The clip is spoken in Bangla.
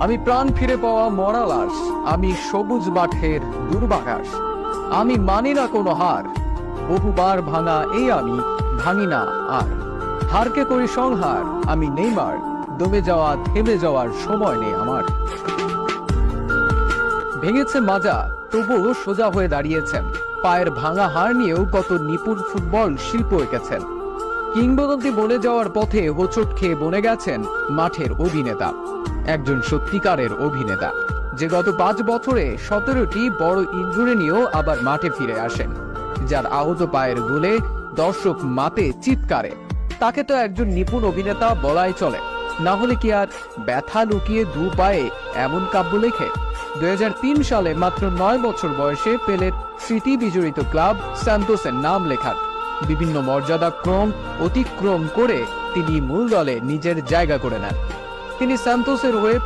আমি প্রাণ ফিরে পাওয়া মরা লাশ, আমি সবুজ মাঠের দুর্বাঘাস। আমি মানি না কোনো হার, বহুবার ভাঙা এই আমি ভাঙি না আর। হারকে করি সংহার, আমি নেইমার, দমে যাওয়া থেমে যাওয়ার সময় নেই আমার। ভেঙেছে মাজা, তবুও সোজা হয়ে দাঁড়িয়েছেন। পায়ের ভাঙা হার নিয়েও কত নিপুণ ফুটবল শিল্প এঁকেছেন। কিংবদন্তি বনে যাওয়ার পথে হোঁচট খেয়ে বনে গেছেন মাঠের অভিনেতা, একজন সত্যিকারের অভিনেতা, যে গত 5 বছরে 17টি বড় ইনজুরি নিয়েও আবার মাঠে ফিরে আসেন, যার আহত পায়ের গোলে দর্শক মাতে চিৎকারে। তাকে তো একজন নিপুণ অভিনেতা বলাই চলে, না হলে কি আর ব্যথা লুকিয়ে দু পায়ে এমন কাব্য লেখে? 2003 সালে মাত্র 9 বছর বয়সে পেলের স্মৃতি বিজড়িত ক্লাব সান্তোসের নাম লেখান। বিভিন্ন মর্যাদাক্রম অতিক্রম করে তিনি মূল দলে নিজের জায়গা করে নেন। তিনি সান্তোসের হয়ে